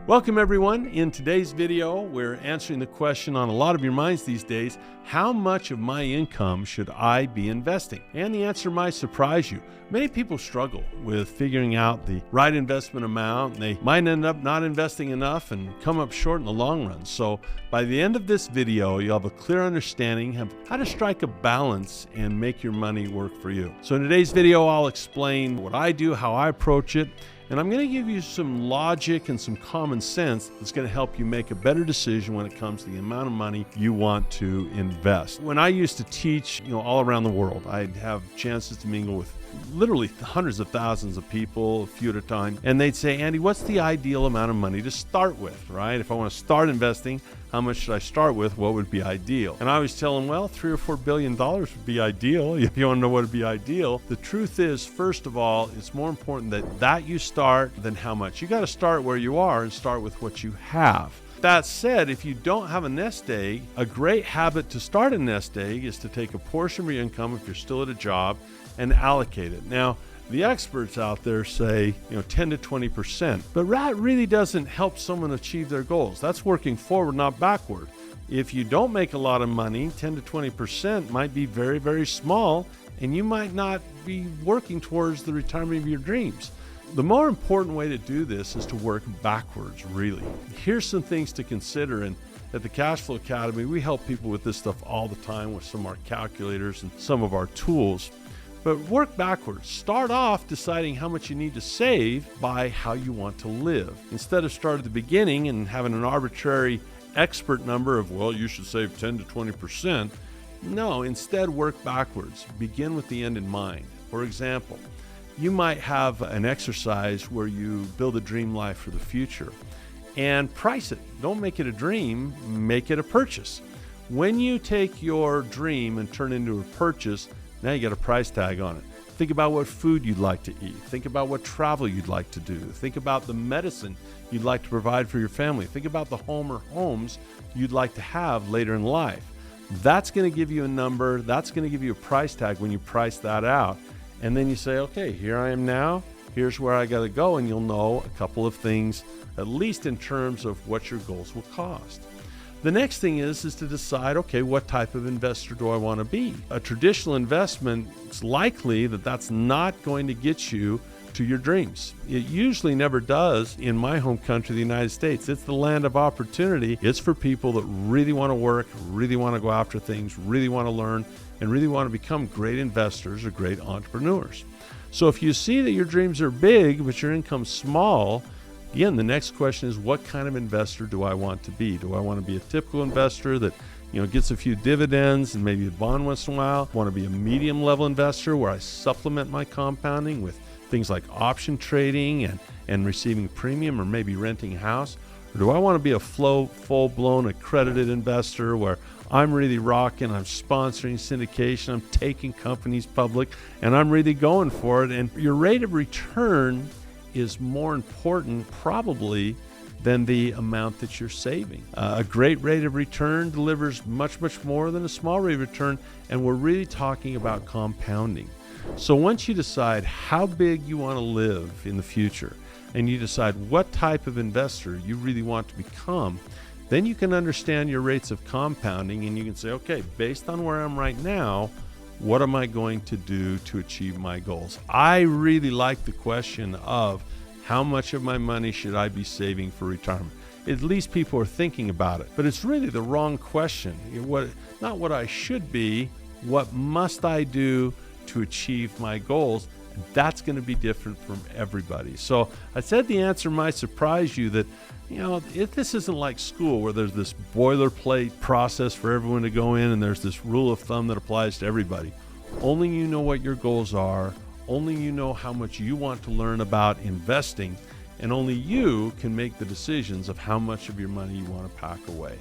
Welcome everyone. In today's video, we're answering the question on a lot of your minds these days: how much of my income should I be investing? And the answer might surprise you. Many people struggle with figuring out the right investment amount, and they might end up not investing enough and come up short in the long run. So by the end of this video, you'll have a clear understanding of how to strike a balance and make your money work for you. So in today's video, I'll explain what I do, how I approach it, and I'm going to give you some logic and some common sense that's going to help you make a better decision when it comes to the amount of money you want to invest. When I used to teach, all around the world, I'd have chances to mingle with literally hundreds of thousands of people, a few at a time, and they'd say, "Andy, what's the ideal amount of money to start with, right? If I want to start investing, how much should I start with? What would be ideal?" And I always tell them, well, $3 or $4 billion would be ideal. If you want to know what would be ideal, the truth is, first of all, it's more important that you start than how much. You got to start where you are and start with what you have. That said, if you don't have a nest egg, a great habit to start a nest egg is to take a portion of your income, if you're still at a job, and allocate it. Now, the experts out there say, 10 to 20%, but that really doesn't help someone achieve their goals. That's working forward, not backward. If you don't make a lot of money, 10 to 20% might be very, very small, and you might not be working towards the retirement of your dreams. The more important way to do this is to work backwards, really. Here's some things to consider, and at the Cashflow Academy, we help people with this stuff all the time with some of our calculators and some of our tools. But work backwards. Start off deciding how much you need to save by how you want to live. Instead of start at the beginning and having an arbitrary expert number of, well, you should save 10 to 20%. No, instead work backwards. Begin with the end in mind. For example, you might have an exercise where you build a dream life for the future and price it. Don't make it a dream, make it a purchase. When you take your dream and turn it into a purchase, now you got a price tag on it. Think about what food you'd like to eat. Think about what travel you'd like to do. Think about the medicine you'd like to provide for your family. Think about the home or homes you'd like to have later in life. That's going to give you a number. That's going to give you a price tag when you price that out. And then you say, okay, here I am now. Here's where I got to go. And you'll know a couple of things, at least in terms of what your goals will cost. The next thing is to decide, okay, what type of investor do I want to be? A traditional investment, it's likely that's not going to get you to your dreams. It usually never does in my home country, the United States. It's the land of opportunity. It's for people that really want to work, really want to go after things, really want to learn, and really want to become great investors or great entrepreneurs. So if you see that your dreams are big, but your income's small, again, the next question is, what kind of investor do I want to be? Do I want to be a typical investor that gets a few dividends and maybe a bond once in a while? Want to be a medium level investor where I supplement my compounding with things like option trading and receiving premium or maybe renting a house? Or do I want to be a full-blown accredited investor where I'm really rocking, I'm sponsoring syndication, I'm taking companies public, and I'm really going for it? And your rate of return is more important probably than the amount that you're saving. A great rate of return delivers much, much more than a small rate of return, and we're really talking about compounding. So once you decide how big you want to live in the future, and you decide what type of investor you really want to become, then you can understand your rates of compounding, and you can say, okay, based on where I'm right now, what am I going to do to achieve my goals? I really like the question of how much of my money should I be saving for retirement? At least people are thinking about it, but it's really the wrong question. Not what I should be, what must I do to achieve my goals? That's going to be different from everybody. So I said the answer might surprise you that, this isn't like school where there's this boilerplate process for everyone to go in and there's this rule of thumb that applies to everybody. Only you know what your goals are. Only you know how much you want to learn about investing, and only you can make the decisions of how much of your money you want to pack away.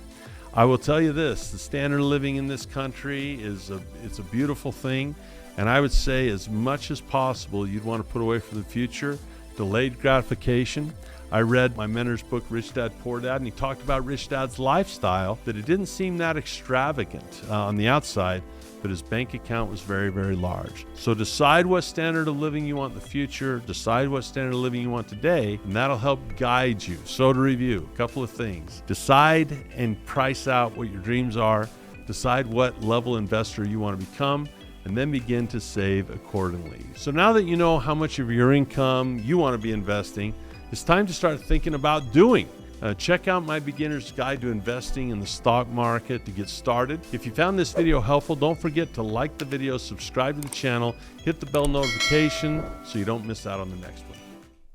I will tell you this, the standard of living in this country it's a beautiful thing. And I would say as much as possible, you'd want to put away for the future, delayed gratification. I read my mentor's book, Rich Dad, Poor Dad, and he talked about Rich Dad's lifestyle, that it didn't seem that extravagant on the outside, but his bank account was very, very large. So decide what standard of living you want in the future, decide what standard of living you want today, and that'll help guide you. So to review, a couple of things. Decide and price out what your dreams are, decide what level investor you want to become, and then begin to save accordingly. So now that you know how much of your income you want to be investing, it's time to start thinking about doing. Check out my beginner's guide to investing in the stock market to get started. If you found this video helpful, don't forget to like the video, subscribe to the channel, hit the bell notification so you don't miss out on the next one.